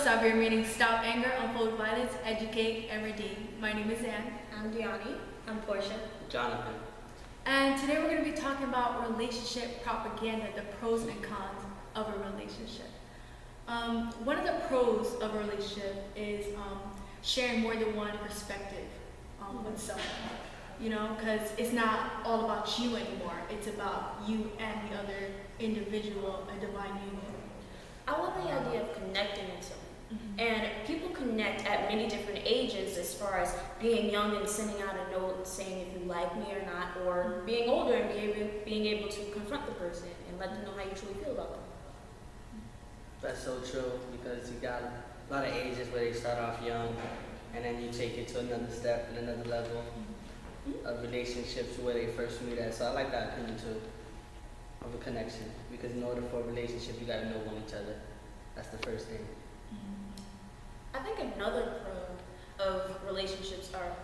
Sauver meaning stop anger, unfold violence, educate, and redeem. My name is Anne. I'm Diani. I'm Portia. Jonathan. And today we're going to be talking about relationship propaganda, the pros and cons of a relationship. One of the pros of a relationship is sharing more than one perspective with someone. You know, because it's not all about you anymore. It's about you and the other individual, a divine union. I love the idea of connecting with someone. And people connect at many different ages, as far as being young and sending out a note saying if you like me or not, or being older and being able to confront the person and let them know how you truly feel about them. That's so true, because you got a lot of ages where they start off young and then you take it to another step and another level of relationships where they first meet at. So I like that opinion too, of a connection, because in order for a relationship you got to know each other. That's the first thing. I think another pro of relationships are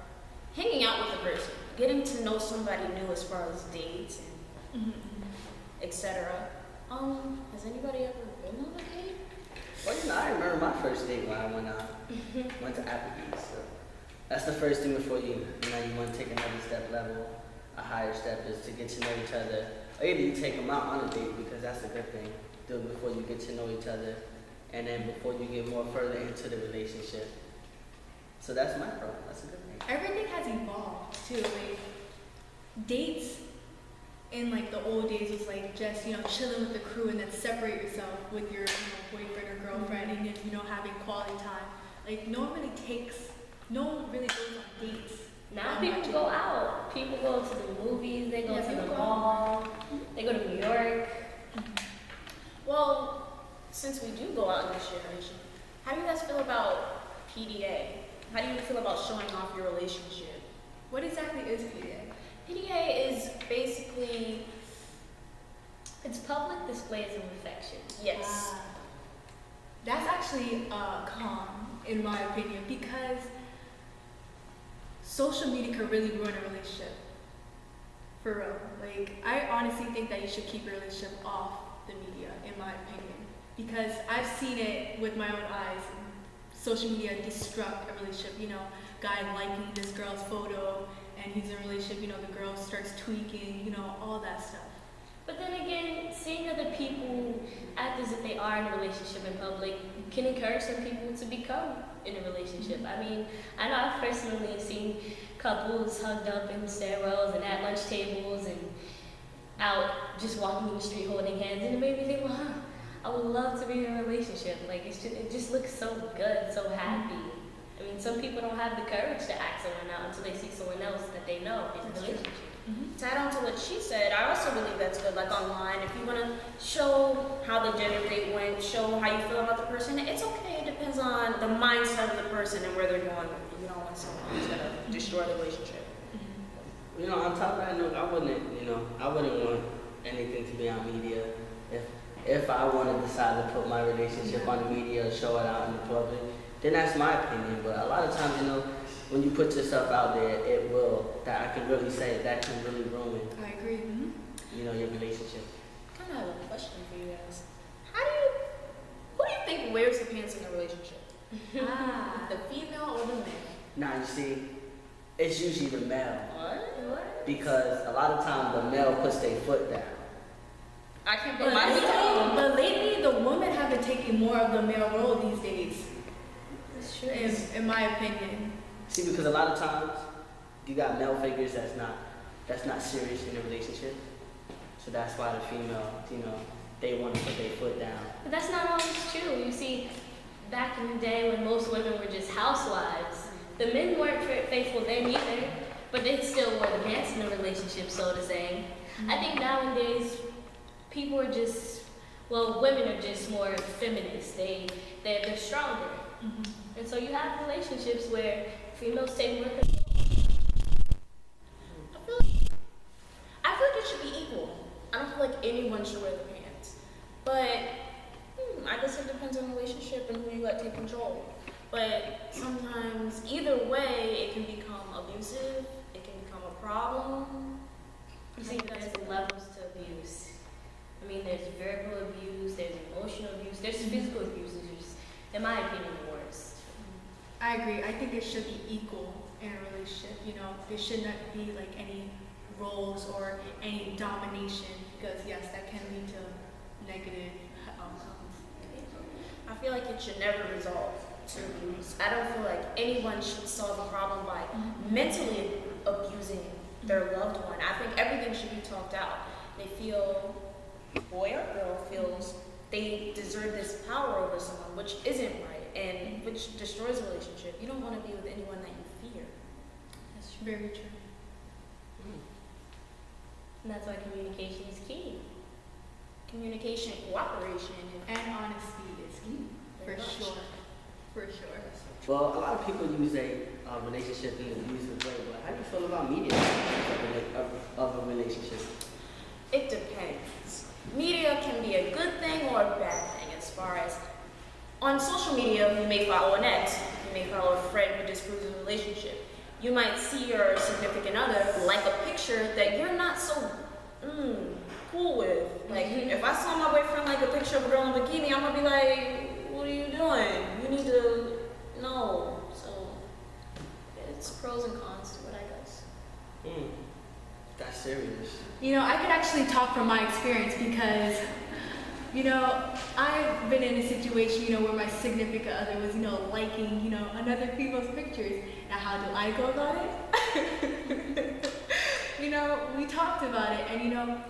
hanging out with a person, getting to know somebody new as far as dates and etc. Has anybody ever been on a date? Well, you know, I remember my first date when I went to Applebee's. So that's the first thing before you want to take another step level. A higher step is to get to know each other. Or either you take them out on a date, because that's a good thing. Do it before you get to know each other, and then before you get more further into the relationship. So that's my pro. That's a good thing. Everything has evolved too. Like dates in like the old days was like just chilling with the crew and then separate yourself with your boyfriend or girlfriend and then having quality time. Like no one really goes on dates. Now people go out. People go to the movies. They go to the mall. They go to New York. Well, since we do go out in this generation, how do you guys feel about PDA? How do you feel about showing off your relationship? What exactly is PDA? PDA is basically, it's public displays of affection. Yes. That's actually a con, in my opinion, because social media could really ruin a relationship. For real. Like, I honestly think that you should keep your relationship off the media, in my opinion. Because I've seen it with my own eyes. Social media destruct a relationship. Guy liking this girl's photo and he's in a relationship, the girl starts tweaking, all that stuff. But then again, seeing other people act as if they are in a relationship in public can encourage some people to become in a relationship. I mean, I know I've personally seen couples hugged up in stairwells and at lunch tables and out just walking in the street holding hands, and it made me think, well, I would love to be in a relationship. Like, it just looks so good, so happy. I mean, some people don't have the courage to ask someone out until they see someone else that they know is in a relationship. Mm-hmm. To add on to what she said, I also believe that's good. Like online, if you want to show how the dinner date went, show how you feel about the person, it's okay. It depends on the mindset of the person and where they're going. You don't want someone who's going to destroy the relationship. On top of that note, I wouldn't want anything to be on media. If I want to decide to put my relationship on the media or show it out in the public, then that's my opinion. But a lot of times, when you put yourself out there, that I can really say, that can really ruin, I agree. Mm-hmm. your relationship. I kind of have a question for you guys. Who do you think wears the pants in a relationship? The female or the male? Now, you see, it's usually the male. What? Because a lot of times the male puts their foot down. I can't But believe but lately, the women have been taking more of the male role these days, That's true. in my opinion. See, because a lot of times you got male figures that's not serious in a relationship. So that's why the female, they want to put their foot down. But that's not always true. You see, back in the day when most women were just housewives, the men weren't faithful then either, but they still wore the pants in a relationship, so to say. I think nowadays people are women are just more feminist. They're stronger. Mm-hmm. And so you have relationships where females take more control. I feel like it should be equal. I don't feel like anyone should wear the pants. But I guess it depends on the relationship and who you let take control. But sometimes, either way, it can become abusive. It can become a problem. You see, there's levels to abuse. I mean, there's verbal abuse, there's emotional abuse, there's physical abuse, which is, in my opinion, the worst. I agree. I think it should be equal in a relationship. There should not be like any roles or any domination, because yes, that can lead to negative outcomes. I feel like it should never resolve to abuse. I don't feel like anyone should solve a problem by mentally abusing their loved one. I think everything should be talked out. Boy or girl feels they deserve this power over someone, which isn't right and which destroys a relationship. You don't want to be with anyone that you fear. That's very true. And that's why communication is key. Communication, cooperation, And honesty is key, for Very much. sure. For sure. Well, a lot of people use a relationship in an abusive way, but how do you feel about media of a relationship? It depends. Media can be a good thing or a bad thing as far as on social media, you may follow an ex, you may follow a friend who disproves a relationship. You might see your significant other like a picture that you're not so cool with. Like, if I saw my boyfriend like a picture of a girl in a bikini, I'm gonna be like, what are you doing? You need to know. So, it's pros and cons to it, I guess. That's serious. I could actually talk from my experience because, I've been in a situation, where my significant other was, liking, another people's pictures. Now, how do I go about it? We talked about it and,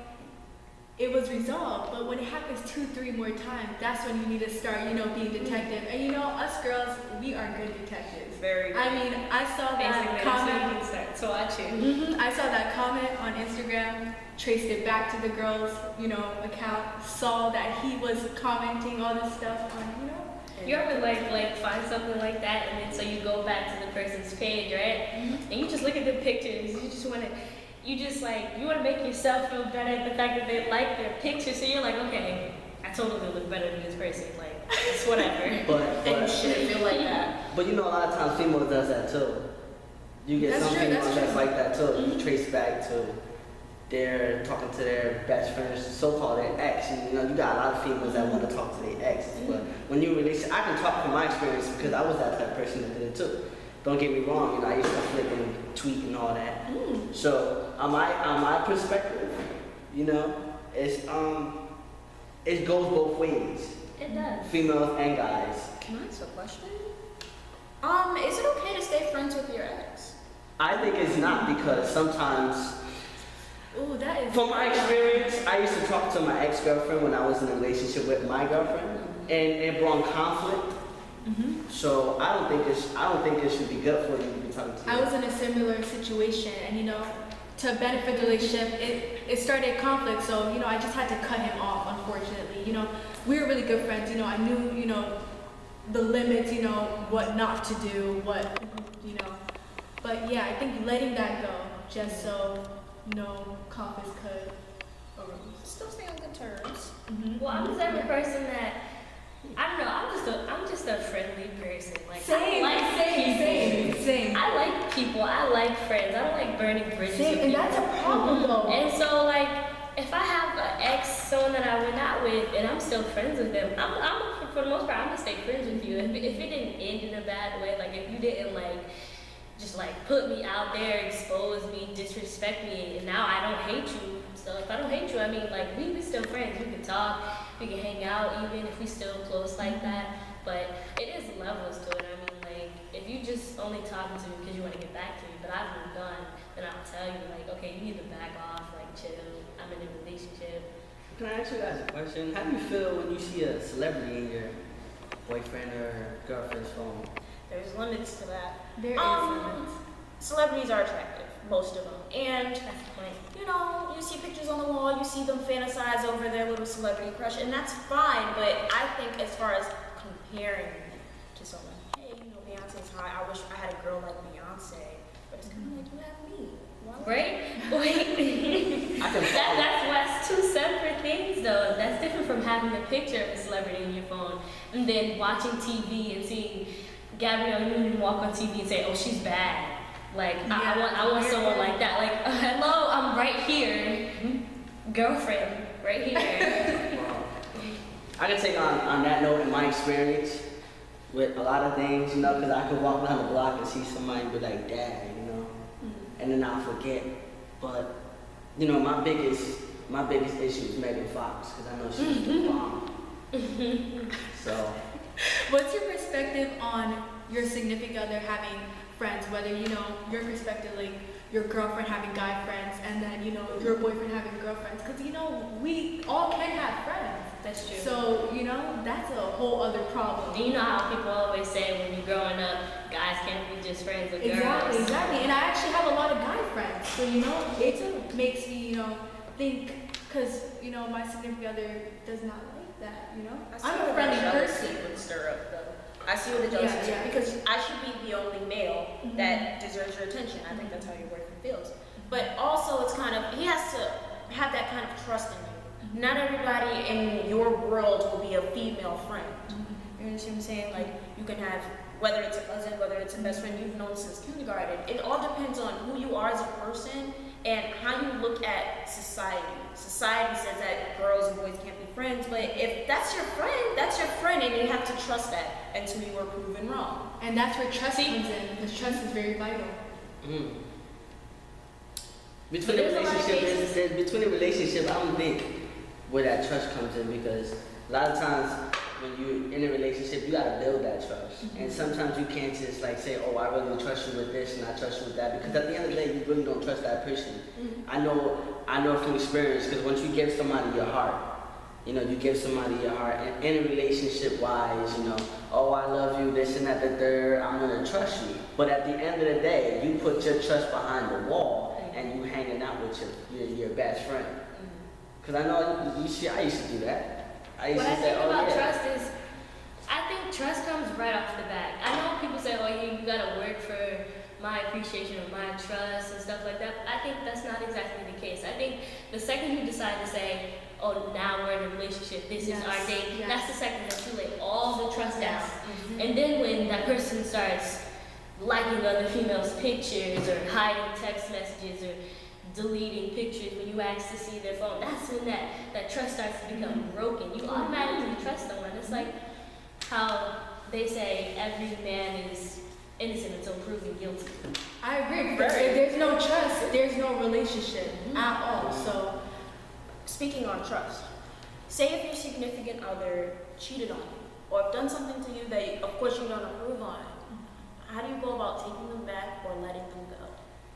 it was resolved. But when it happens 2-3 more times, that's when you need to start, being detective. And, us girls, we are good detectives. Very good. I mean, I saw that comment. Start to watching. I saw that comment on Instagram, traced it back to the girl's, account, saw that he was commenting all this stuff on, You ever like find something like that, and then so you go back to the person's page, right? And you just look at the pictures. You want to make yourself feel better at the fact that they like their picture. So you're like, okay, I totally look better than this person. Like, it's whatever. But And you shouldn't feel like that. a lot of times females does that too. You get That's some true, females that's that's true. like that too. You trace back to they're talking to their best friends, so-called their ex. And, you got a lot of females that want to talk to their exes. But when you release, I can talk from my experience because I was that type of person that did it too. don't get me wrong, you know, I used to flip and tweet and all that. Mm. So on my perspective, you know, it goes both ways, It does. females and guys. Can I ask a question? Is it okay to stay friends with your ex? I think it's not, because sometimes, Ooh, that is. from my experience, I used to talk to my ex-girlfriend when I was in a relationship with my girlfriend, and it brought conflict. Mhm. So I don't think it should be good for you to be talking to. I was in a similar situation, and you know, to benefit the relationship, it started conflict. So you know, I just had to cut him off. Unfortunately, you know, we were really good friends. You know, I knew, you know, the limits. You know, what not to do, what, you know. But yeah, I think letting that go, just so no conflicts could arise. Still stay on good terms. Mhm. Well, I'm the type of person that I don't know. I'm just a friendly person. Like Same, I like people. same. I like people. I like friends. I don't like burning bridges. Same, with and people. that's a problem though. And so, like, if I have an ex, someone that I went out with, and I'm still friends with them, for the most part, I'm gonna stay friends with you. If it didn't end in a bad way, like if you didn't just put me out there, expose me, disrespect me, and now I don't hate you. So if I don't hate you, I mean, like, we still friends. We can talk, we can hang out, even if we still close like that. But it is levels to it. I mean, like, if you just only talking to me because you want to get back to me, but I've moved on, then I'll tell you, like, okay, you need to back off, like, chill. I'm in a relationship. Can I ask you guys a question? How do you feel when you see a celebrity in your boyfriend or girlfriend's phone? There's limits to that. There is limits. Celebrities are attractive, most of them. And, That's the point. you know, you see pictures on the wall, you see them fantasize over their little celebrity crush, and that's fine, but I think as far as comparing to someone, hey, you know, Beyonce's hot, I wish I had a girl like Beyonce, but it's kind of like, you have me. Why would Right? Wait. I can follow. That's two separate things, though. That's different from having a picture of a celebrity in your phone and then watching TV and seeing Gabrielle Union walk on TV and say, "Oh, she's bad." Like, I want someone like that. Like, hello, I'm right here, girlfriend, right here. Well, I can take on that note in my experience with a lot of things, you know, because I could walk down the block and see somebody and be like, "Dad," you know, and then I'll forget. But you know, my biggest issue is Megan Fox, because I know she's the bomb. So. What's your perspective on your significant other having friends, whether, you know, your perspective, like your girlfriend having guy friends, and then, you know, your boyfriend having girlfriends? Because, you know, we all can have friends. That's true. So, you know, that's a whole other problem. And you know how people always say when you're growing up, guys can't be just friends with girls. Exactly. And I actually have a lot of guy friends. So, you know, it makes me, you know, think, because, you know, my significant other does not like that, you know? I'm a friendly person. would stir up, though. I see what the jealousy is, Yeah. because I should be the only male that deserves your attention. I think that's how your boyfriend feels. But also, it's kind of, he has to have that kind of trust in you. Not everybody in your world will be a female friend. You understand what I'm saying? Like, you can have, whether it's a cousin, whether it's a best friend you've known since kindergarten, it all depends on who you are as a person and how you look at society. Society says that girls and boys can't be friends, but if that's your friend, and you have to trust that until you are proven wrong. And that's where trust comes in, because trust is very vital. Mm. Between the relationship, I don't think where that trust comes in, because a lot of times when you're in a relationship, you gotta build that trust. And sometimes you can't just like say, "Oh, I really trust you with this and I trust you with that," because at the end of the day, you really don't trust that person. I know from experience, because once you give somebody your heart, you know, you give somebody your heart, and in a relationship wise, you know, "Oh, I love you, this and that, the third, I'm gonna trust you." But at the end of the day, you put your trust behind the wall and you hanging out with your best friend. Because I know I used to do that. I used What to I say, think "Oh about yeah." trust is, I think trust comes right off the bat. I know people say, "Oh, you gotta work for my appreciation of my trust and stuff like that." But I think that's not exactly the case. I think the second you decide to say, "Oh, now we're in a relationship, this is our date," that's the second that you lay all the trust down. And then when that person starts liking other females' pictures or hiding text messages or deleting pictures when you ask to see their phone, that's when that trust starts to become broken. You automatically trust someone. It's like how they say every man is innocent until proven guilty. I agree, because if there's no trust, there's no relationship at all. So, Speaking on trust, say if your significant other cheated on you or done something to you that, of course, you don't approve on, how do you go about taking them back or letting them go?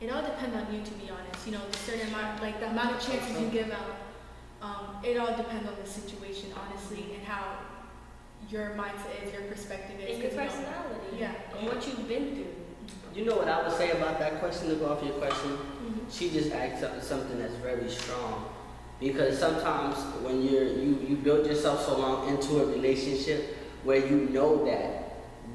it all depends on you, to be honest. You know, the certain amount, like the amount of chances you give out, it all depends on the situation, honestly, and how your mindset is, your perspective is. And your 'cause, you know, personality. Yeah. And what you've been through. You know what I would say about that question, to go off your question? She just asked something that's very strong. Because sometimes when you build yourself so long into a relationship where you know that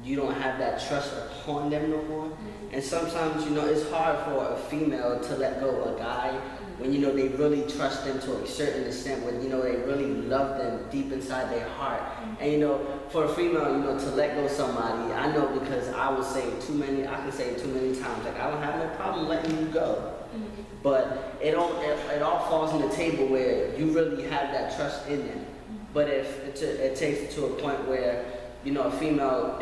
you don't have that trust upon them no more. And sometimes, you know, it's hard for a female to let go of a guy when, you know, they really trust them to a certain extent, when, you know, they really love them deep inside their heart. And, you know, for a female, you know, to let go of somebody, I know because I can say it too many times, like, I don't have no problem letting you go. But it all falls on the table where you really have that trust in them. But if it takes it to a point where, you know, a female,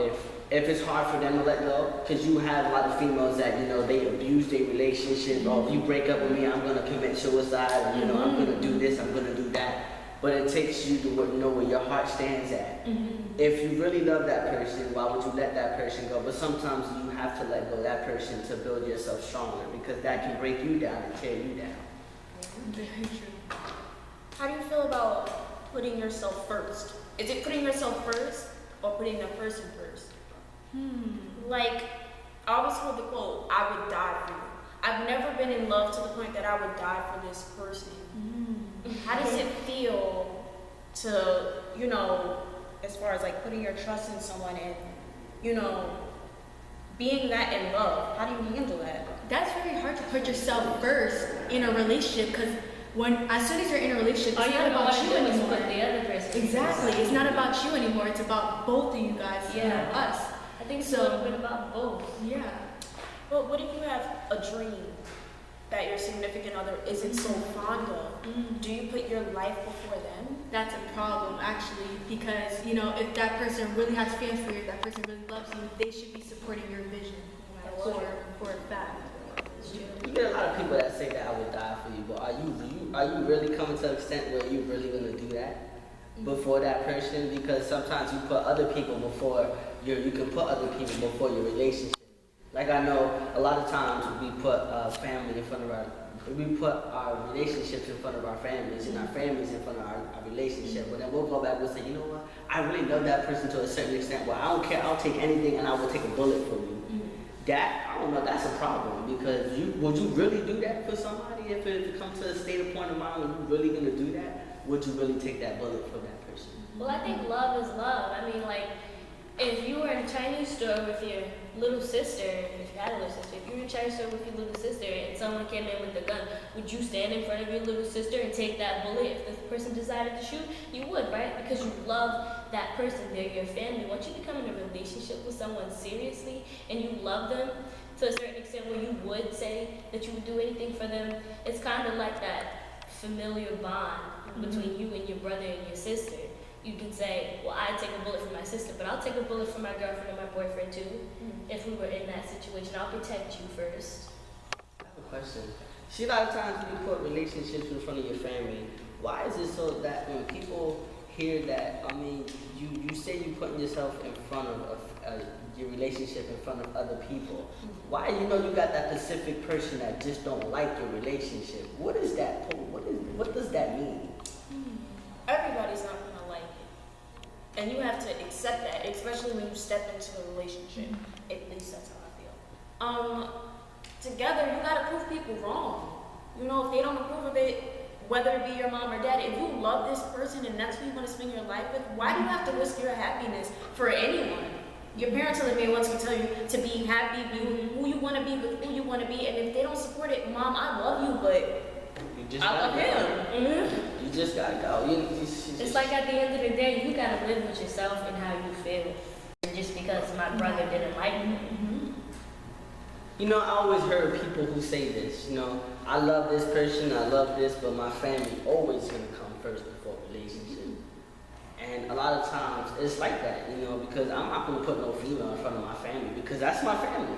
if it's hard for them to let go, because you have a lot of females that, you know, they abuse their relationship. Oh, if you break up with me, I'm going to commit suicide. Or, you know, I'm going to do this, I'm going to do that. But it takes you to know where your heart stands at. If you really love that person, why would you let that person go? But sometimes you have to let go of that person to build yourself stronger, because that can break you down and tear you down. Very true. How do you feel about putting yourself first? Is it putting yourself first or putting the person first? Like, I always heard the quote, "I would die for you." I've never been in love to the point that I would die for this person. How does it feel to, you know, as far as like putting your trust in someone and, you know, being that in love? How do you handle that? That's very hard to put yourself first in a relationship, because as soon as you're in a relationship, All it's you not ever about want to you do is anymore. put the other person. Exactly, it's not about you anymore. It's about both of you guys, you know, Yeah. us. I think it's So- a little bit about both. Yeah. But what if you have a dream that your significant other isn't so fond of? Do you put your life before them? That's a problem, actually, because, you know, if that person really has feelings for you, if that person really loves you, they should be supporting your vision for a fact. You get a lot of people that say that I would die for you, but are you really coming to an extent where you really gonna do that before that person? Because sometimes you put other people before you can put other people before your relationship. Like, I know a lot of times we put family in front of we put our relationships in front of our families and our families in front of our relationship. But then we'll go back and say, you know what? I really love that person to a certain extent. Well, I don't care. I'll take anything, and I will take a bullet for you. That, I don't know, that's a problem, because would you really do that for somebody? If it comes to a state of point of mind where you're really gonna do that, would you really take that bullet for that person? Well, I think love is love. I mean, like, if you were in a Chinese store with your little sister, if you had a little sister, if you were in a Chinese store with your little sister and someone came in with a gun, would you stand in front of your little sister and take that bullet if the person decided to shoot? You would, right? Because you love that person. They're your family. Once you become in a relationship with someone seriously and you love them to a certain extent where you would say that you would do anything for them, it's kind of like that familiar bond between you and your brother and your sister. You can say, well, I take a bullet for my sister, but I'll take a bullet for my girlfriend and my boyfriend too. If we were in that situation, I'll protect you first. I have a question. See, a lot of times when you put relationships in front of your family, why is it so that when people hear that, I mean, you say you're putting yourself in front of your relationship in front of other people. Why, you know, you got that specific person that just don't like your relationship. What is that? What does that mean? Everybody's not gonna like it. And you have to accept that, especially when you step into a relationship. At least that's how I feel. Together, you gotta prove people wrong. You know, if they don't approve of it, whether it be your mom or dad, if you love this person and that's who you want to spend your life with, why do you have to risk your happiness for anyone? Your parents are the main ones who tell you to be happy, be who you want to be with who you want to be, and if they don't support it, Mom, I love you, but You just I love gotta go. him. You just gotta go. It's like at the end of the day, you gotta live with yourself and how you feel. And just because my brother didn't like me. You know, I always heard people who say this, you know, I love this person, I love this, but my family always gonna come first before relationship. And a lot of times it's like that, you know, because I'm not gonna put no female in front of my family because that's my family.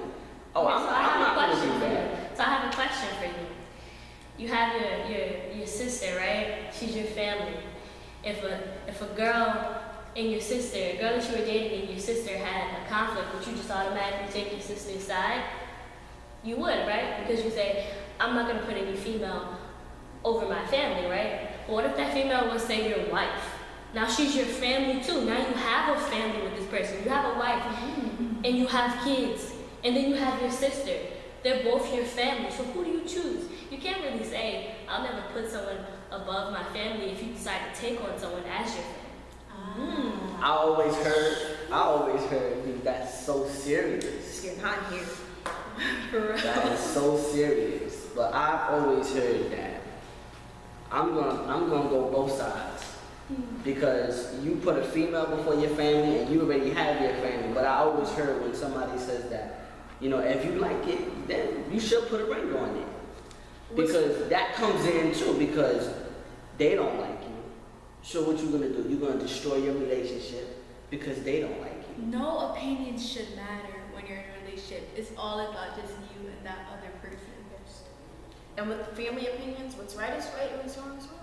Oh, Okay, I'm so not, I I'm have a not gonna question do for you. that. So I have a question for you. You have your sister, right? She's your family. If a girl and your sister, a girl that you were dating and your sister had a conflict, would you just automatically take your sister's side? You would, right? Because you say, I'm not gonna put any female over my family, right? But what if that female was, say, your wife? Now she's your family too. Now you have a family with this person. You have a wife, and you have kids, and then you have your sister. They're both your family. So who do you choose? You can't really say, I'll never put someone above my family if you decide to take on someone as your family. I always heard, dude, that's so serious. You're not here. That is so serious. But I've always heard that I'm gonna go both sides. Because you put a female before your family and you already have your family. But I always heard when somebody says that, you know, if you like it, then you should put a ring on it. Because that comes in too, because they don't like you. So what you gonna do? You're gonna destroy your relationship because they don't like you. No opinions should matter when you're in a relationship. It's all about just you and that other person. And with family opinions, what's right is right and what's wrong is wrong.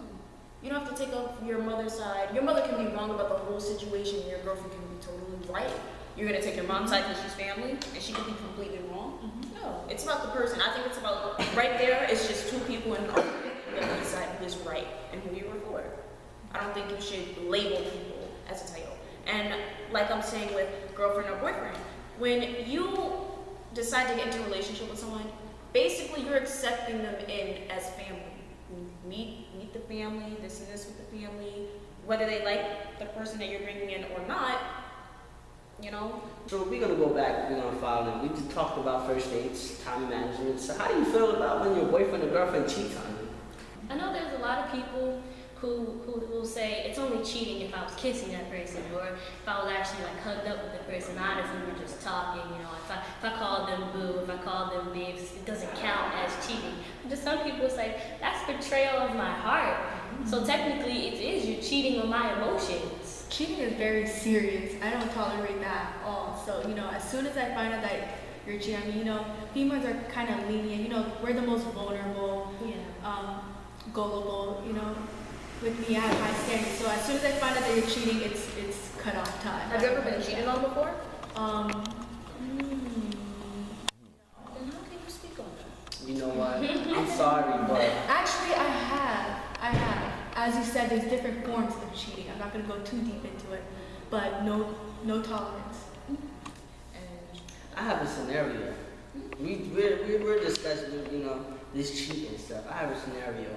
You don't have to take up your mother's side. Your mother can be wrong about the whole situation, and your girlfriend can be totally right. You're gonna take your mom's side because she's family, and she can be completely wrong. No, it's about the person. I think it's about right there. It's just two people in an argument that decide who is right and who you were for. I don't think you should label people as a title. And like I'm saying with girlfriend or boyfriend, when you decide to get into a relationship with someone, basically you're accepting them in as family. Meet the family, this and this with the family, whether they like the person that you're bringing in or not, you know. So we're gonna go back, we're gonna follow them. We just talked about first dates, time management. So how do you feel about when your boyfriend or girlfriend cheats on you? I know there's a lot of people who will say it's only cheating if I was kissing that person or if I was actually like hugged up with the person, not if we were just talking, you know, if I called them boo, if I called them babes, it doesn't count as cheating. But just some people say that's betrayal of my heart. So technically it is, you're cheating on my emotions. Cheating is very serious. I don't tolerate that at all. So, you know, as soon as I find out that you're cheating on me, you know, females are kind of lenient. You know, we're the most vulnerable, gullible, you know. With me, I have high standards. So as soon as I find out that you're cheating, it's cut off time. Have you ever been cheated on before? Um, Then how can you speak on that? You know what? I'm sorry, but Actually, I have. As you said, there's different forms of cheating. I'm not going to go too deep into it, but no tolerance. And I have a scenario. We're discussing, you know, this cheating stuff. I have a scenario.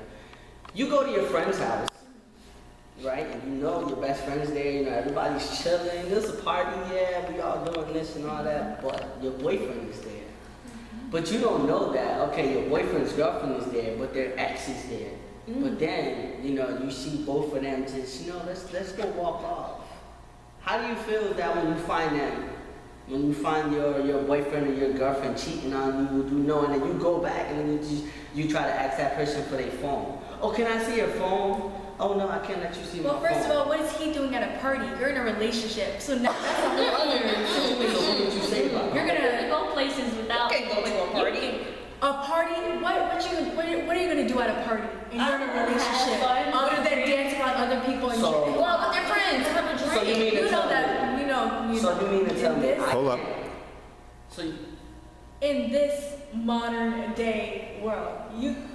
You go to your friend's house, right? And you know your best friend's there, you know, everybody's chilling. There's a party, yeah, we all doing this and all that, but your boyfriend is there. But you don't know that, okay, your boyfriend's girlfriend is there, but their ex is there. But then, you know, you see both of them just, you know, let's go walk off. How do you feel that when you find them? When you find your boyfriend or your girlfriend cheating on you know, and then you go back and then you try to ask that person for their phone. Oh, can I see your phone? Oh no, I can't let you see my phone. Well, first of all, what is he doing at a party? You're in a relationship, so now that's a whole other situation. So what did you say about You're that? gonna go places without. you can go to a party. a party. What are you gonna do at a party? And you're in a relationship, have fun. other than dance around other people and So- go out with your friends, have a drink. So you mean to know tell that me- you know. So you mean to tell in me? this- I Hold up. can't. So in this modern day world,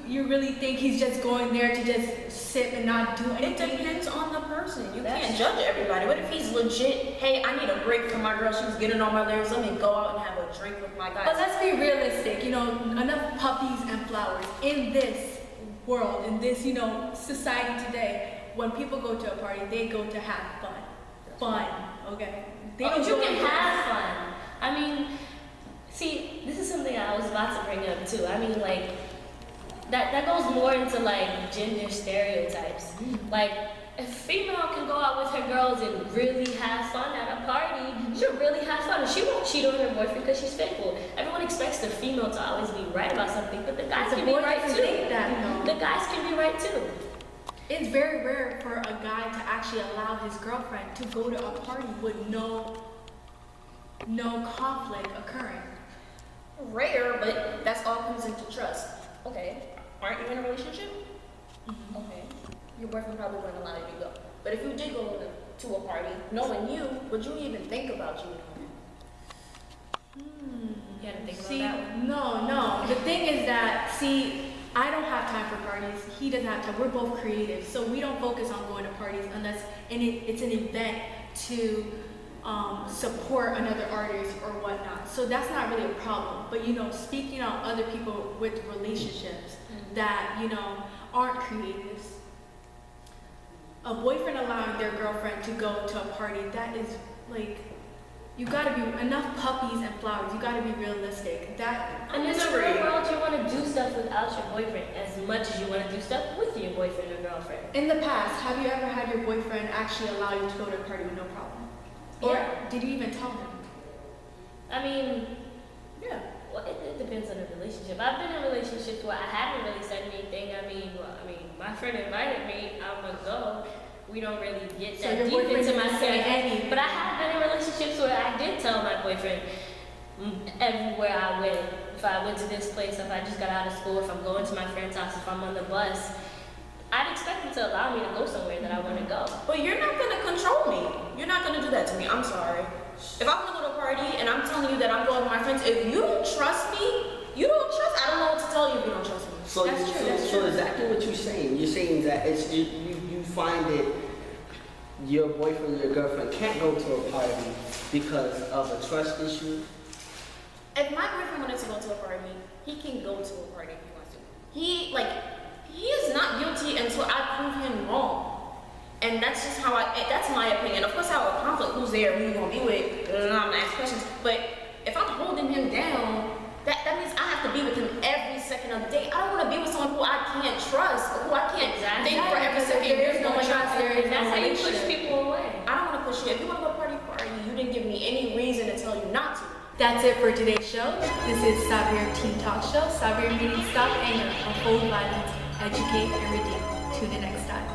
you really think he's just going there to just sit and not do It anything? depends on the person. You That's can't judge everybody. What if he's legit, hey, I need a break from my girl, she's getting on my nerves, let me go out and have a drink with my But guys. let's be realistic, you know, enough puppies and flowers. In this world, in this, you know, society today, when people go to a party, they go to have fun. Fun, okay? They But don't you go can to have fun. I mean, see, this is something I was about to bring up too. I mean, like, that goes more into like gender stereotypes. Like, if a female can go out with her girls and really have fun at a party, she'll really have fun. And she won't cheat on her boyfriend because she's faithful. Everyone expects the female to always be right about something, but the guys The can be boy right doesn't too. think that, no. The guys can be right too. it's very rare for a guy to actually allow his girlfriend to go to a party with no conflict occurring. Rare, but that's all comes into trust. Okay, aren't you in a relationship? Okay, your boyfriend probably wouldn't allow you to go. But if you did go to a party, knowing you, would you even think about you knowing? You had to think See, about that one. no. The thing is that, see, I don't have time for parties. He doesn't have time. We're both creative, so we don't focus on going to parties unless it's an event to support another artist or whatnot. So that's not really a problem. But speaking on other people with relationships that aren't creatives, a boyfriend allowing their girlfriend to go to a party, that is like, you gotta be enough puppies and flowers. You gotta be realistic. That And in the real world, you want to do stuff without your boyfriend as much as you want to do stuff with your boyfriend or girlfriend. in the past, have you ever had your boyfriend actually allow you to go to a party with no problem? Or Yeah. did you even tell him? I mean, Yeah. well, it depends on the relationship. I've been in relationships where I haven't really said anything. I mean, my friend invited me. I'm gonna go. We don't really get So that your deep boyfriend into my didn't say schedule. anything. But I have been in relationships where I did tell my boyfriend everywhere I went. If I went to this place, if I just got out of school, if I'm going to my friend's house, if I'm on the bus, I'd expect him to allow me to go somewhere that I want to go. But you're not gonna control me. You're not gonna do that to me. I'm sorry. If I want to go to a party and I'm telling you that I'm going with my friends, if you don't trust me, you don't trust. I don't know what to tell you if you don't trust me. So, That's true, that's so true. exactly what you're saying. You're saying that you find it your boyfriend or your girlfriend can't go to a party because of a trust issue. If my boyfriend wanted to go to a party, he can go to a party if he wants to. He is not guilty until I prove him wrong. And that's just that's my opinion. Of course, I have a conflict. Who's there? Who you gonna be with? And I'm gonna ask questions. But if I'm holding him down, that means I have to be with him every second of the day. I don't want to be with someone who I can't trust, who I can't think for every second. There's no trust. There is That's no how you push relationship. people away. I don't want to push you. If you want to go party, you didn't give me any reason to tell you not to. That's it for today's show. This is Xavier Teen Talk Show. Xavier meaning stop anger, uphold violence, educate, and redeem. Tune in next time.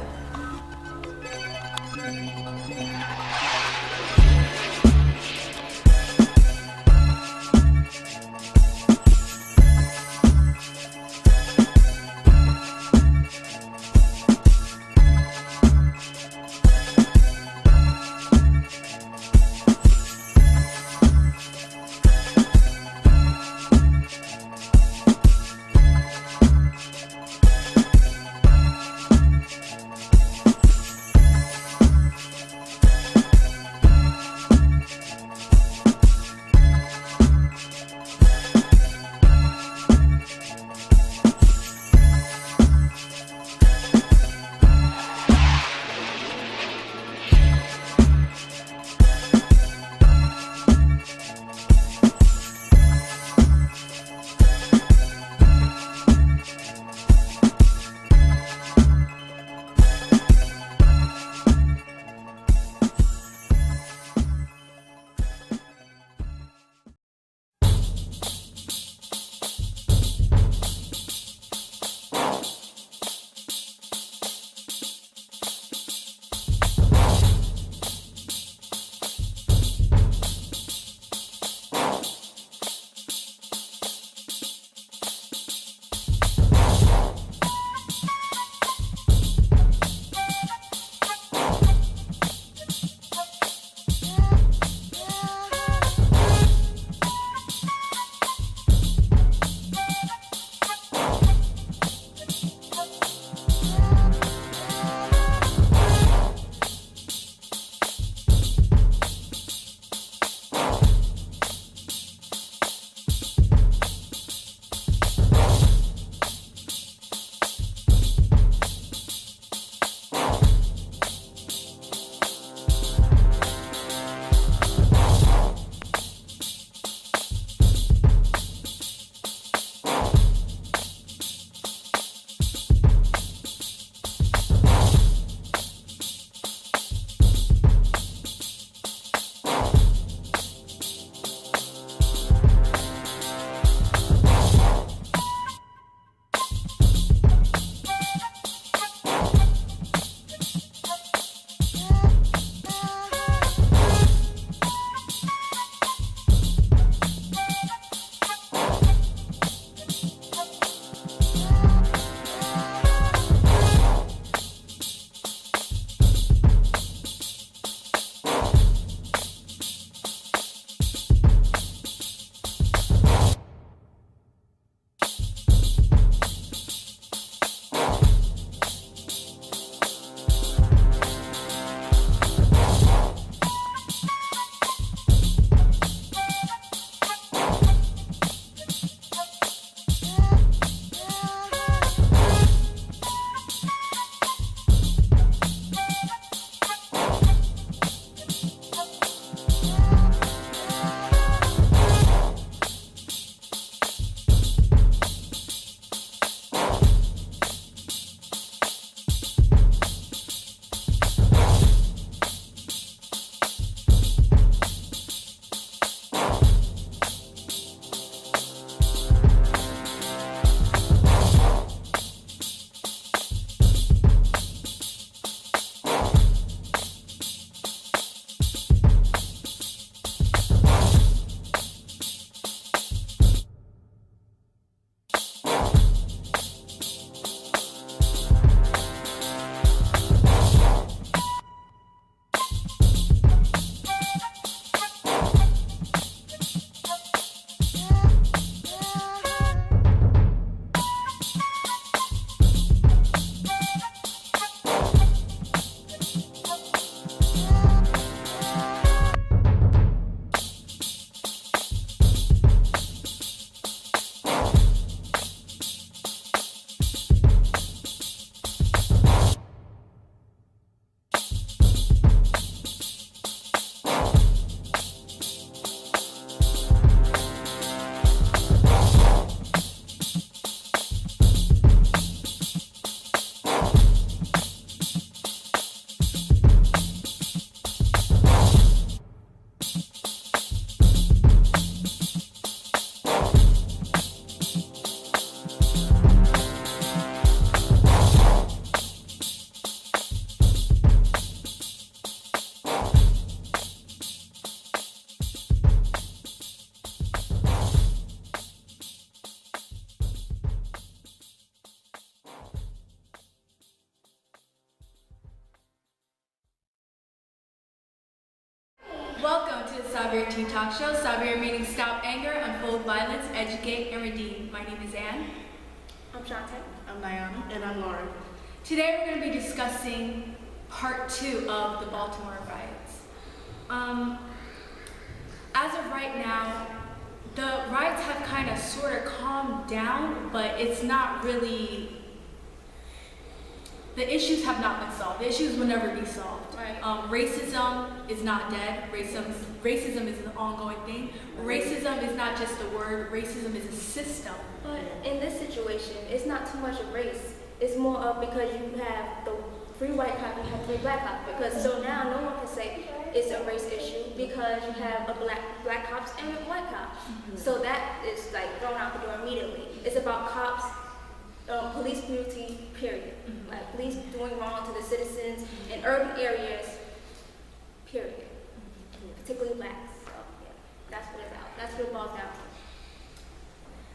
Sauver Teen Talk Show. Sauver meaning stop anger, unfold violence, educate, and redeem. My name is Anne. I'm Shantae. I'm Diana. And I'm Lauren. Today we're going to be discussing part 2 of the Baltimore riots. As of right now, the riots have kind of sort of calmed down, but it's not really, the issues have not been solved. The issues will never be solved. Right. Racism is not dead. Racism is an ongoing thing. Racism is not just a word. Racism is a system. But in this situation, it's not too much of race. It's more of because you have the 3 white cops and you have 3 black cops. Because so now no one can say it's a race issue because you have a black cops and a white cops. So that is like thrown out the door immediately. It's about cops, police community, period. Like police doing wrong to the citizens in urban areas, period. Particularly blacks. So yeah, that's what it's about. That's what it boils down to.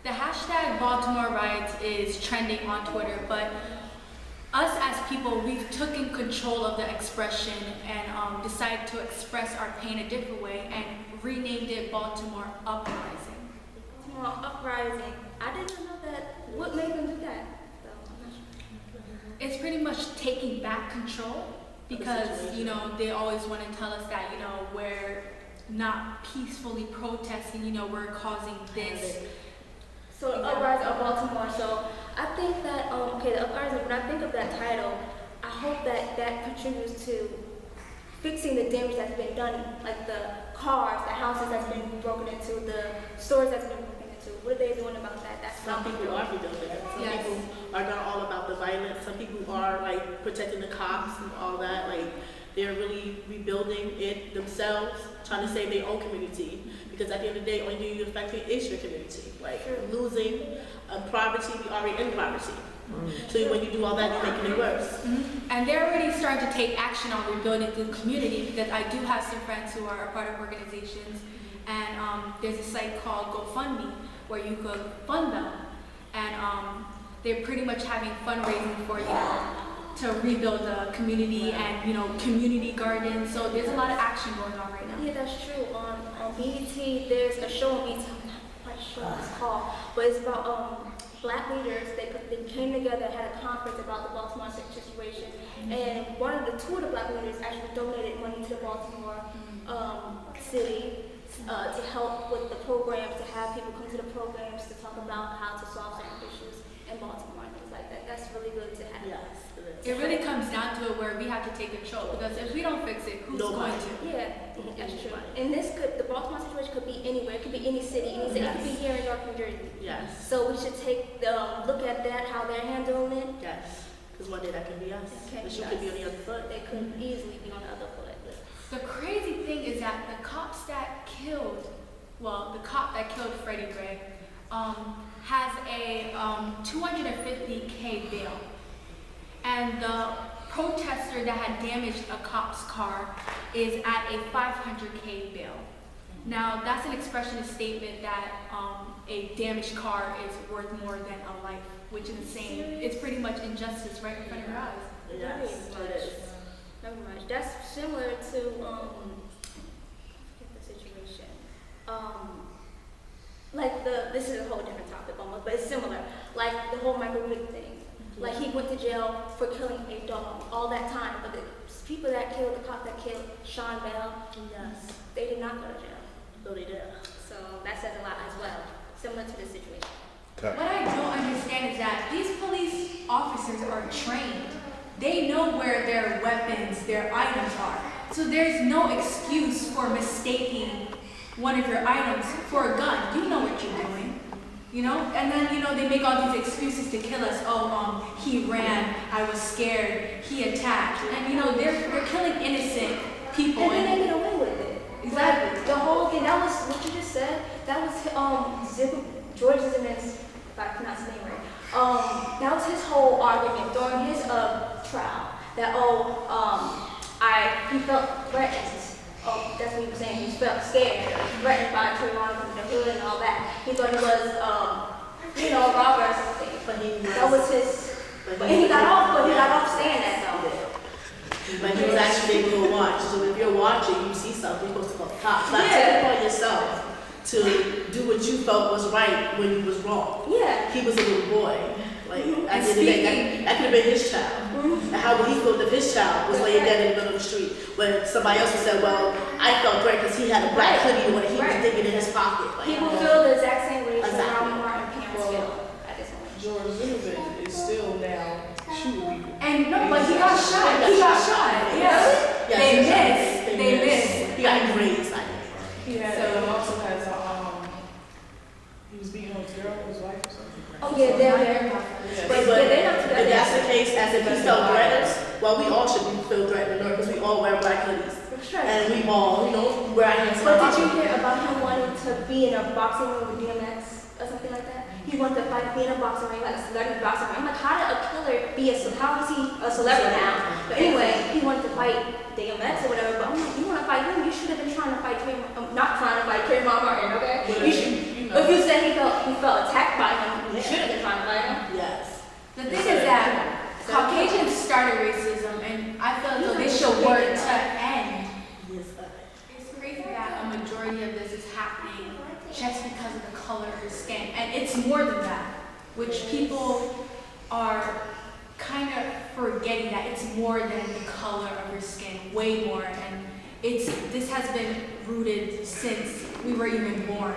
The hashtag Baltimore riots is trending on Twitter, but us as people, we've taken control of the expression and decided to express our pain a different way and renamed it Baltimore Uprising. Baltimore uprising. I didn't know that. What made them do that? So, I'm not sure. It's pretty much taking back control because, you know, they always want to tell us that, you know, we're not peacefully protesting, you know, we're causing this. So the uprising of Baltimore. So I think that the uprising. When I think of that title, I hope that that contributes to fixing the damage that's been done, like the cars, the houses that's been broken into, the stores that's been broken into. What are they doing about that? That's Some people are rebuilding it. Some Yes. people are not all about the violence. Some people are like protecting the cops and all that. Like they're really rebuilding it themselves, trying to save their own community. Because at the end of the day, only thing you're affecting is your community. Like losing poverty, we already in poverty. So when you do all that, you're making it worse. And they're already starting to take action on rebuilding the community because I do have some friends who are a part of organizations and there's a site called GoFundMe where you could fund them and they're pretty much having fundraising for, you know, to rebuild the community and, you know, community gardens. So there's a lot of action going on right now. Yeah, that's true. On BET, there's a show on BET. I'm not quite sure what it's called, but it's about black leaders. They came together and had a conference about the Baltimore situation. And two of the black leaders actually donated money to the Baltimore city to help with the programs, to have people come to the programs to talk about how to solve certain issues in Baltimore and things like that. That's really good to have. Yes, it is. It really comes down to it where we have to take control because if we don't fix it, who's Nobody. going to? Yeah, that's true. And the Baltimore situation could be anywhere. It could be any city. It could be here in North New Jersey. Yes. So we should take look at that, how they're handling it. Yes. Because one day that can be us. It can The be shoe us. could be on the other foot. They could easily be on the other foot. The crazy thing is that the cops that killed, the cop that killed Freddie Gray, has a $250K bail. And the protester that had damaged a cop's car is at a $500K bail. Now, that's an expressionist statement that a damaged car is worth more than a life, which is insane. It's pretty much injustice right in front of your eyes. Yes, it is. Very much. That's similar to the situation. This is a whole different topic almost, but it's similar. Like the whole Michael Vick thing. Like he went to jail for killing a dog all that time, but the people that killed, the cop that killed Sean Bell, Yes. they did not go to jail. So they did. So that says a lot as well. Similar to this situation. What I don't understand is that these police officers are trained. They know where their weapons, their items are. So there's no excuse for mistaking one of your items for a gun. You know what you're doing, you know? And then, you know, they make all these excuses to kill us. He ran, I was scared, he attacked. And, you know, they're killing innocent people. And then they get away with it. Exactly. Like, the whole thing, that was what you just said. That was George Zimmerman's, if I pronounce his name right. That was his whole argument during his trial. That he felt threatened. That's what he was saying. He felt scared, threatened by Trayvon from the hood and all that. He thought he was, a robber or something. But he was. That was his. But he got off saying that though. But he was actually able to watch. So if you're watching, you see something, you're supposed to call the cops. Not take it upon yourself to do what you felt was right when you was wrong. Yeah. He was a little boy. Like, at the end of the day, that could have been his child. And how would he feel if his child was laying dead in the middle of the street? When somebody else would say, well, I felt great because he had a black hoodie on and he was thinking in his pocket. Like, He will feel the exact same way as Exactly. Ron Martin parents feel at this moment. George Zimmerman is still now shooting people. And no, but he got shot. He got shot. Yeah. Yes, They he was missed. shot. They missed. He got grazed, I think. He had, So- he also has a, he was beating on his girl, his wife or something. Oh yeah, they're Yeah. But they're not if together. that's the case, as if he felt threatened, well, we all should feel threatened in North because we all wear black hoodies. And we all, wear our hands in our But did you pocket. hear about him wanting to be in a boxing ring with DMX or something like that? He wanted to fight, be in a boxing ring, like a celebrity boxing ring. I'm like, how did a killer be how is he a celebrity now? But anyway, he wanted to fight DMX or whatever, but I'm like, you want to fight him? You should have been trying to fight not trying to fight Trayvon Martin, okay? Well, You should, you know. if you said he felt attacked by him, you should have been trying to fight him. Yes. The thing is that Caucasians started racism, and I feel as though they should work to end. Yes, It's crazy that a majority of this is happening just because of the color of your skin, and it's more than that, which people are kind of forgetting that it's more than the color of your skin, way more, and this has been rooted since we were even born.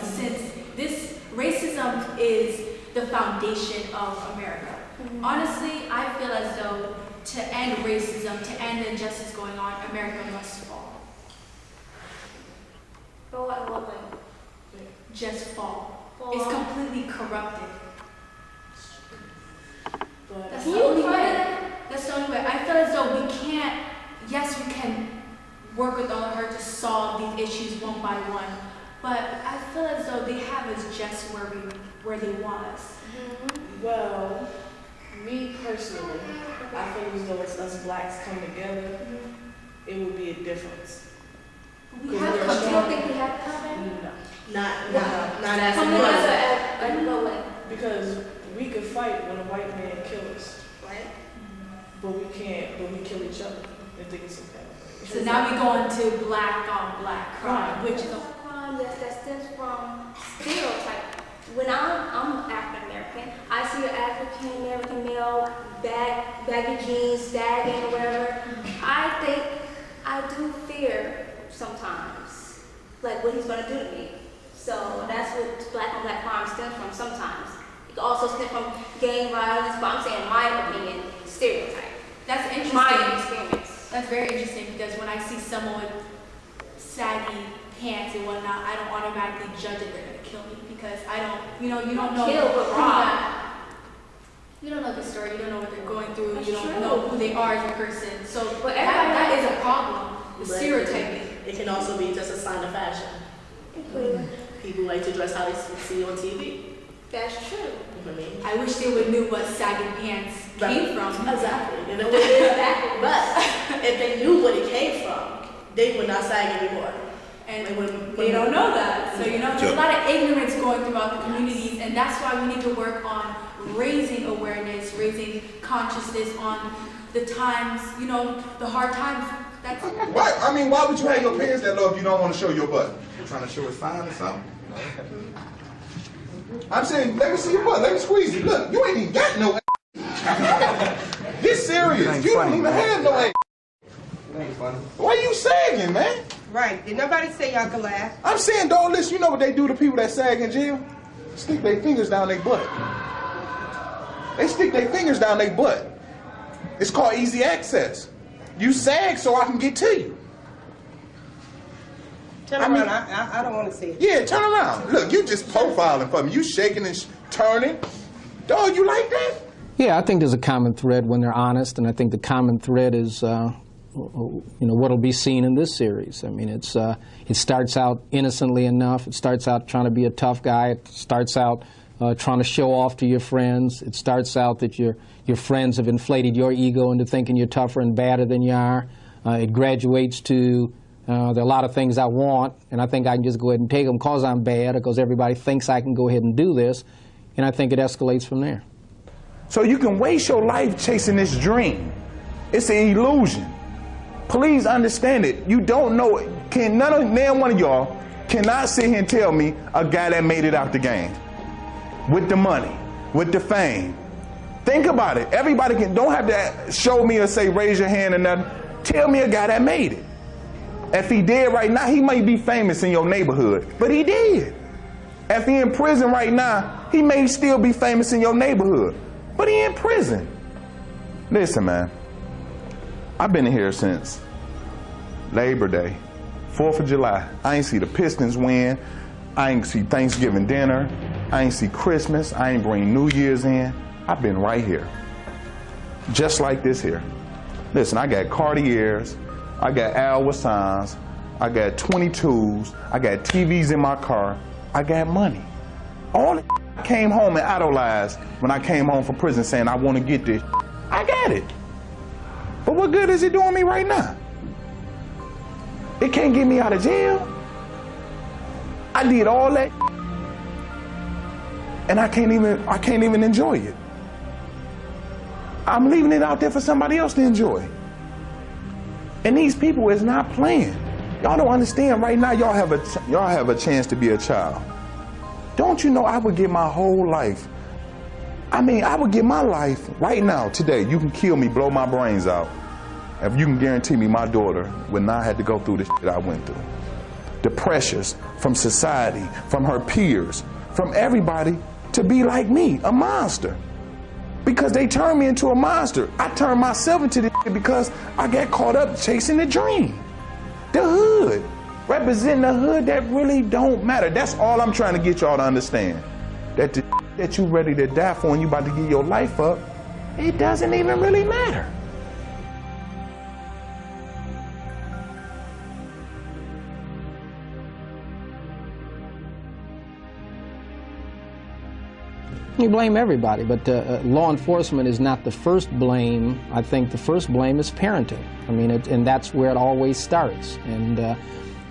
Since this racism is the foundation of America. Honestly, I feel as though to end racism, to end the injustice going on, America must fall. But what way? Just fall. Fall. It's completely corrupted. but That's Can the you only find way. that? That's the only way. I feel as though yes, we can work with all of her to solve these issues one by one, but I feel as though they have us just where they want us. Well, me personally, I feel as though it's us blacks come together, it would be a difference. We have Because to You don't think we have to have that? No. not as Come much. together in what way? Because we could fight when a white man kills us, Right? but we can't, but we kill each other and think it's okay. So now we go into black on black crime, which is Crime that stems from stereotype. When I'm African American, I see an African American male, baggy jeans, sagging or whatever. I do fear sometimes, like what he's gonna do to me. So that's what black on black crime stems from sometimes. It can also stem from gang violence, but I'm saying, in my opinion, stereotype. that's interesting. My experience. That's very interesting because when I see someone with saggy pants and whatnot, I don't automatically judge that they're gonna kill me because I don't, you don't know. Kill, but who rob. that- You don't know the story. You don't know what they're going through. That's you don't true. know who they are as a person. So But that everybody- is a problem. The But stereotyping. It can also be just a sign of fashion. People like to dress how they see on TV. That's true. You know what I mean? I wish they would knew what sagging pants came from. Exactly. And if It they, is backwards. but if they knew what it came from, they would not sag anymore. And They wouldn't- they don't know that. So, there's a lot of ignorance going throughout the communities, and that's why we need to work on raising awareness, raising consciousness on the times, the hard times. That's Why? I mean, why would you have your pants that low if you don't want to show your butt? You trying to show it's fine or something? I'm saying, let me see your butt. Let me squeeze it. Look, you ain't even got no ass. This serious. You don't even have no ass. Why you sagging, man? Right. Did nobody say y'all could laugh? I'm saying, dog, listen, you know what they do to people that sag in jail? Stick their fingers down their butt. They stick their fingers down their butt. It's called easy access. You sag so I can get to you. Turn I mean- around. I don't want to see it. Yeah, turn around. Look, you just profiling for me. You shaking and turning. Dog, you like that? Yeah, I think there's a common thread when they're honest, and I think the common thread is, what'll be seen in this series. I mean, it starts out innocently enough. It starts out trying to be a tough guy. It starts out trying to show off to your friends. It starts out that your friends have inflated your ego into thinking you're tougher and badder than you are. It graduates to there are a lot of things I want, and I think I can just go ahead and take them because I'm bad or because everybody thinks I can go ahead and do this. And I think it escalates from there. So you can waste your life chasing this dream. It's an illusion. Please understand it. You don't know it. None one of y'all cannot sit here and tell me a guy that made it out the game with the money, with the fame. Think about it. Everybody don't have to show me or say raise your hand or nothing. Tell me a guy that made it. If he did right now, he might be famous in your neighborhood, but he did. If he in prison right now, he may still be famous in your neighborhood, but he in prison. Listen, man, I've been here since Labor Day, 4th of July. I ain't see the Pistons win. I ain't see Thanksgiving dinner. I ain't see Christmas. I ain't bring New Year's in. I've been right here, just like this here. Listen, I got Cartiers, I got Alwasans, I got 22s, I got TVs in my car, I got money. All the I came home and idolized when I came home from prison saying I want to get this. I got it. But what good is it doing me right now? It can't get me out of jail. I did all that and I can't even enjoy it. I'm leaving it out there for somebody else to enjoy. And these people is not playing. Y'all don't understand. Right now, y'all have a chance to be a child. Don't you know I would give my whole life? I mean, I would give my life right now, today. You can kill me, blow my brains out. If you can guarantee me my daughter would not have to go through the shit I went through. The pressures from society, from her peers, from everybody to be like me, a monster. Because they turned me into a monster. I turned myself into this shit because I got caught up chasing the dream. The hood. Representing the hood that really don't matter. That's all I'm trying to get y'all to understand. That the that you ready to die for and you about to give your life up, it doesn't even really matter. You blame everybody, but law enforcement is not the first blame. I think the first blame is parenting. I mean, and that's where it always starts. And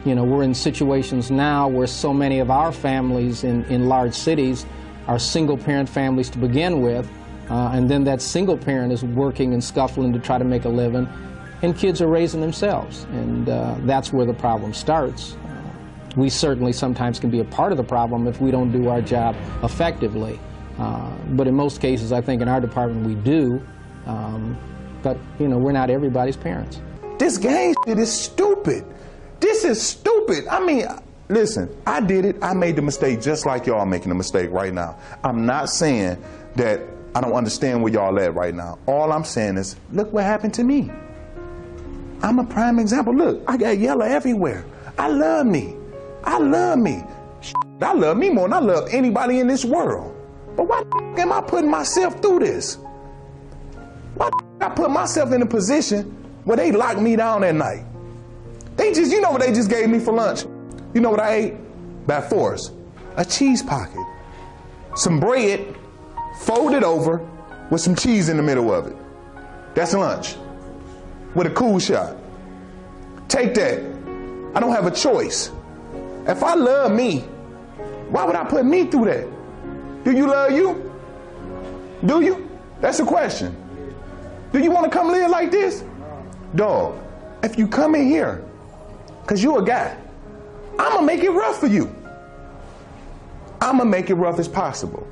you know, we're in situations now where so many of our families in large cities are single-parent families to begin with, and then that single parent is working and scuffling to try to make a living, and kids are raising themselves, and that's where the problem starts. We certainly sometimes can be a part of the problem if we don't do our job effectively. But in most cases, I think in our department we do. But, you know, we're not everybody's parents. This gang shit is stupid. This is stupid. I mean, listen, I did it. I made the mistake just like y'all making a mistake right now. I'm not saying that I don't understand where y'all at right now. All I'm saying is, look what happened to me. I'm a prime example. Look, I got yellow everywhere. I love me. I love me. I love me more than I love anybody in this world. But why the am I putting myself through this? Why the I put myself in a position where they lock me down at night? They just, you know what they just gave me for lunch? You know what I ate? By force. A cheese pocket. Some bread folded over with some cheese in the middle of it. That's lunch. With a cool shot. Take that. I don't have a choice. If I love me, why would I put me through that? Do you love you? Do you? That's a question. Do you want to come live like this? Dog, if you come in here, because you a guy, I'm going to make it rough for you. I'm going to make it rough as possible.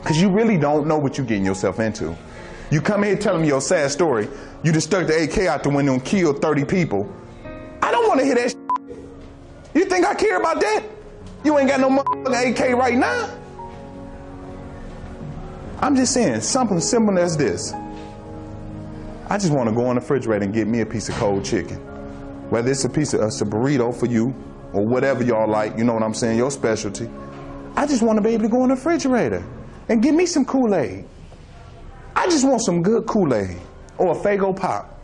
Because you really don't know what you're getting yourself into. You come here telling me your sad story. You just stuck the AK out the window and killed 30 people. I don't want to hear that shit. You think I care about that? You ain't got no motherfucking AK right now. I'm just saying, something simple as this. I just want to go in the refrigerator and get me a piece of cold chicken. Whether it's a burrito for you or whatever y'all like, you know what I'm saying, your specialty. I just want to be able to go in the refrigerator and get me some Kool-Aid. I just want some good Kool-Aid or a Faygo Pop.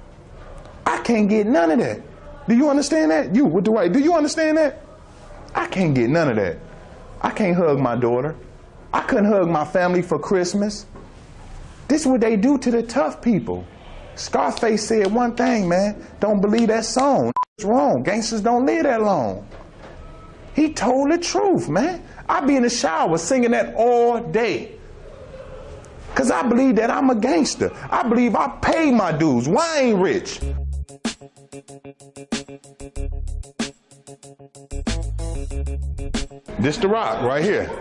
I can't get none of that. Do you understand that? You with the white, do you understand that? I can't get none of that. I can't hug my daughter. I couldn't hug my family for Christmas. This is what they do to the tough people. Scarface said one thing, man. Don't believe that song. It's wrong. Gangsters don't live that long. He told the truth, man. I be in the shower singing that all day. Because I believe that I'm a gangster. I believe I pay my dues. Why I ain't rich? This the rock right here.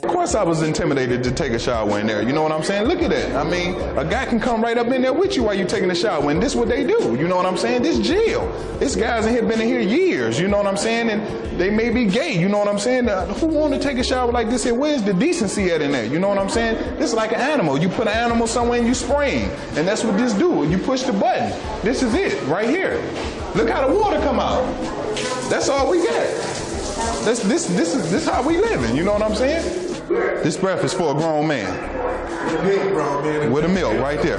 Of course I was intimidated to take a shower in there. You know what I'm saying? Look at that. I mean, a guy can come right up in there with you while you're taking a shower, and this is what they do. You know what I'm saying? This jail. This guys in here been in here years. You know what I'm saying? And they may be gay. You know what I'm saying? Who want to take a shower like this here? Where's the decency at in there? You know what I'm saying? This is like an animal. You put an animal somewhere and you spray him. And that's what this do. You push the button. This is it right here. Look how the water come out. That's all we got. This how we living. You know what I'm saying? This breakfast for a grown man. With a milk right there.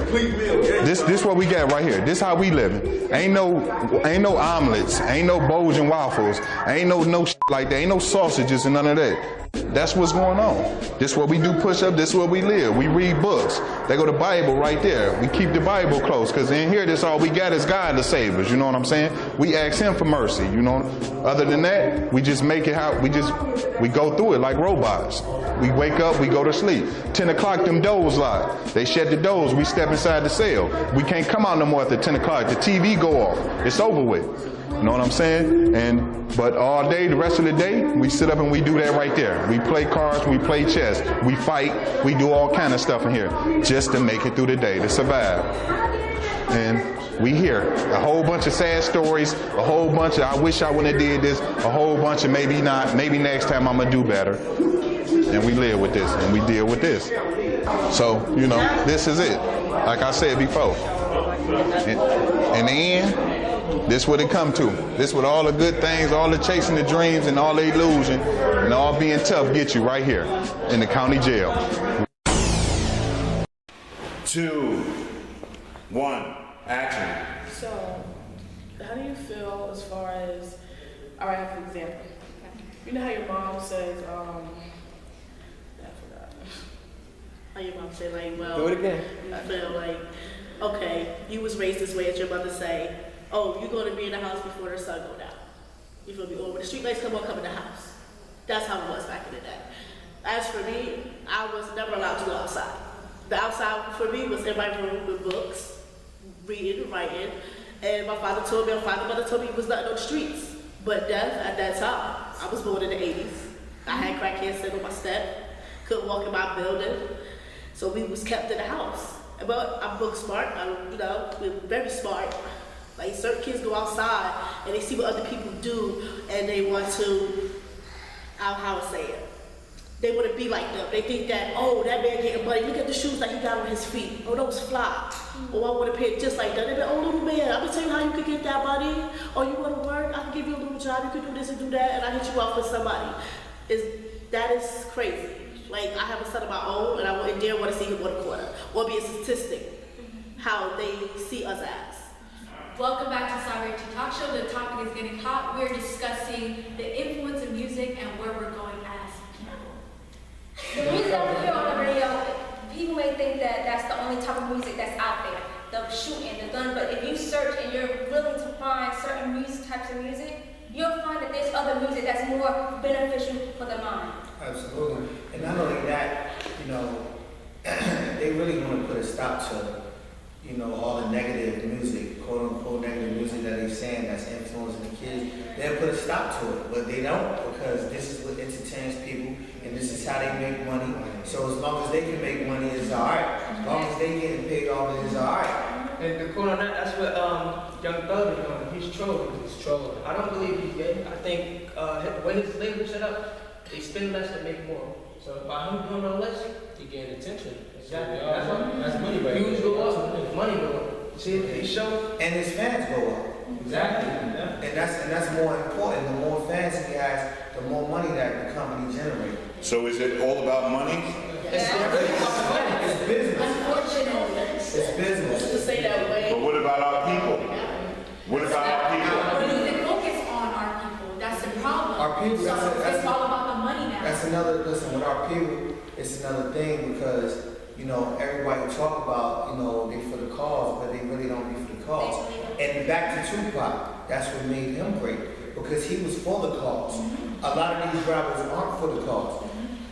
This what we got right here. This how we living. Ain't no omelets. Ain't no Belgian waffles. Ain't no shit like that. Ain't no sausages and none of that. That's what's going on. This what we do push up. This where we live. We read books. They go to Bible right there. We keep the Bible close because in here this all we got is God to save us. You know what I'm saying? We ask Him for mercy. You know. Other than that, we just make it how we go through it like robots. We wake up, we go to sleep. 10 o'clock, them doors lock. They shut the doors, we step inside the cell. We can't come out no more after 10 o'clock. The TV go off. It's over with. You know what I'm saying? But all day, the rest of the day, we sit up and we do that right there. We play cards, we play chess, we fight, we do all kind of stuff in here just to make it through the day, to survive. And we hear a whole bunch of sad stories, a whole bunch of I wish I wouldn't have did this, a whole bunch of maybe not, maybe next time I'm gonna do better. And we live with this and we deal with this. So, you know, this is it. Like I said before. In the end, this what it come to. This what all the good things, all the chasing the dreams and all the illusion and all being tough get you right here in the county jail. 2, 1, action. So, how do you feel as far as, all right, for example, you know how your mom says, How your mom say, like, well, Do it again. you feel like, okay, you was raised this way, as your mother say, oh, you're going to be in the house before the sun go down. You feel me? Or when the street lights come on, come in the house. That's how it was back in the day. As for me, I was never allowed to go outside. The outside for me was in my room with books, reading, writing, and my mother told me it was nothing on the streets. But death at that time, I was born in the 80s. I had crackheads sitting on my step, couldn't walk in my building. So we was kept in the house. But I'm book smart, we're very smart. Like certain kids go outside and they see what other people do and they want to, how I say it, they want to be like them. They think that, oh, that man getting money, look at the shoes that he got on his feet. Oh, those fly. Oh, I want to pay just like that. They be, oh, little man, I'm going to tell you how you can get that money. Oh, you want to work? I can give you a little job. You can do this and do that and I hit you off with somebody. That is crazy. Like, I have a son of my own, and I wouldn't dare want to see him on a corner or be a statistic, how they see us as. Welcome back to Sauver Talk Show. The topic is getting hot. We're discussing the influence of music and where we're going as people. The music that we hear on the radio, people may think that that's the only type of music that's out there. The shooting, the gun, but if you search and you're willing to find certain music types of music, you'll find that there's other music that's more beneficial for the mind. Absolutely. And not only that, they really want to put a stop to, all the negative music, quote unquote negative music that they're saying that's influencing the kids. They'll put a stop to it, but they don't, because this is what entertains people and this is how they make money. So as long as they can make money, it's all right. As long as they getting paid off, it's all right. And to quote on that, that's what Young Thug is doing. He's trolling. He's trolling. I don't believe he's gay. I think when his label set up, they spend less and make more. So by him doing no less, he gained attention. Exactly. That's money right there. Views go up, money go up. See, he show. And his fans go up. Exactly. Yeah. And that's more important. The more fans he has, the more money that the company generates. So is it all about money? It's business. Unfortunately. It's business. To say that way. But what about our people? What about our people? We need to focus on our people. That's the problem. Our people, it's all about the money now. That's another, listen, with our people, it's another thing because, everybody talk about, they for the cause, but they really don't be for the cause. And back to Tupac, that's what made him great, because he was for the cause. A lot of these rappers aren't for the cause.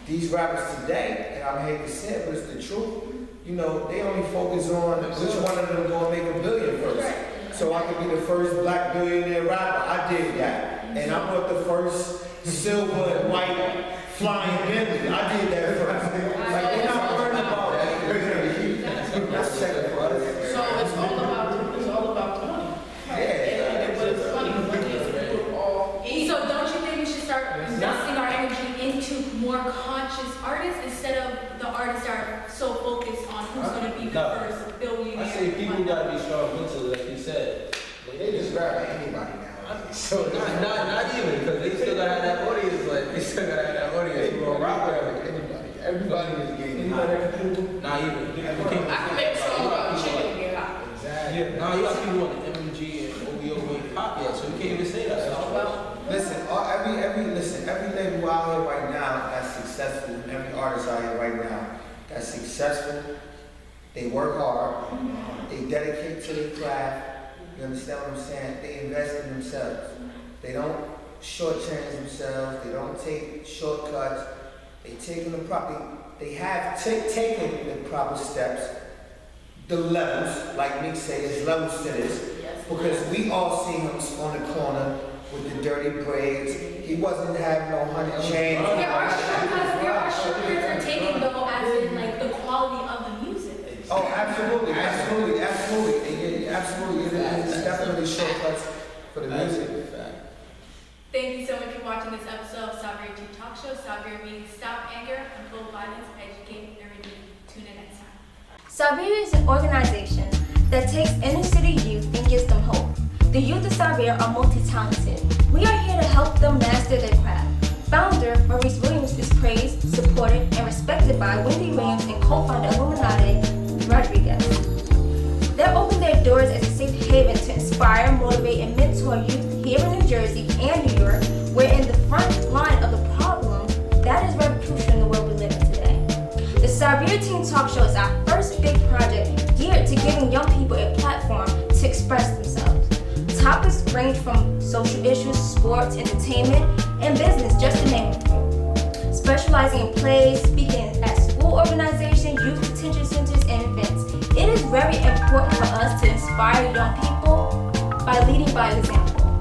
these rappers today, and I hate to say it, but it's the truth, you know, they only focus on which one of them gonna make $1 billion first. So I could be the first black billionaire rapper. I did that. And I bought the first silver and white flying Bentley. I did that first. Like, they're not worried about that. That's second for us. So it's all about the money. And but it's funny, money is we're all So don't you think we should start investing our energy into more conscious artists instead of the artists that are so focused on who's going to be the first billionaire? I say people gotta be strong mentally, like you said. They just grab anybody now. So not even, because they still gotta have that audience, like they still gotta have that audience. They gonna rock with anybody. Everybody is getting hot. Not even. I can make a song about chicken get hot. Exactly. Yeah, no, you got people on the MMG and OVO ain't pop yet, so you can't even say that. It's all about Listen, every label out here right now that's successful, every artist out here right now that's successful, they work hard, they dedicate to their craft. You understand what I'm saying? They invest in themselves. They don't shortchange themselves. They don't take shortcuts. They have taken the proper steps, the levels, like Nick said, there's levels to this. Because we all see him on the corner with the dirty braids. He wasn't having no honey chain. There are shortcuts are taken though as in like the quality of the music. Oh, absolutely. And absolutely. It's definitely shortcuts for the music. Thank you so much for watching this episode of Sauver Talk Show. Sauver means stop anger, control violence, educate, and redeem. Tune in next time. Sauver is an organization that takes inner city youth and gives them hope. The youth of Sauver are multi-talented. We are here to help them master their craft. Founder Maurice Williams is praised, supported, and respected by Wendy Williams and co-founder Illuminati Rodriguez. They've opened their doors as a safe haven to inspire, motivate, and mentor youth here in New Jersey and New York. We're in the front line of the problem that is very crucial in the world we live in today. The Sauver Teen Talk Show is our first big project geared to giving young people a platform to express themselves. Topics range from social issues, sports, entertainment, and business, just to name a few. Specializing in plays, speaking at school organizations, youth detention centers, and events. It is very important for us to inspire young people by leading by example.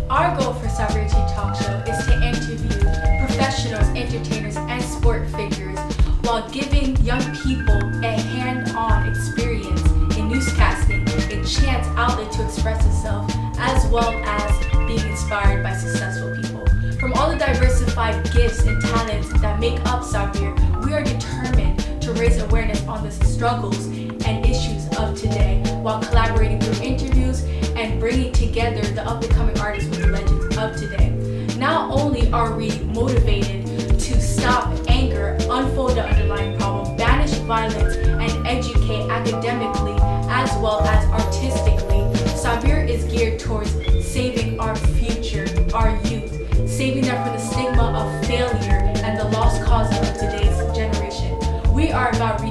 Our goal for Sauver Talk Show is to interview professionals, entertainers, and sport figures while giving young people a hand-on experience in newscasting, a chance outlet to express itself, as well as being inspired by successful people. From all the diversified gifts and talents that make up Sauver, we are determined to raise awareness on the struggles and issues of today while collaborating through interviews and bringing together the up-and-coming artists with the legends of today. Not only are we motivated to stop anger, unfold the underlying problem, banish violence, and educate academically as well as artistically, Sauver is geared towards saving our future, our youth, saving them from the stigma of failure and the lost causes of today's generation. We are about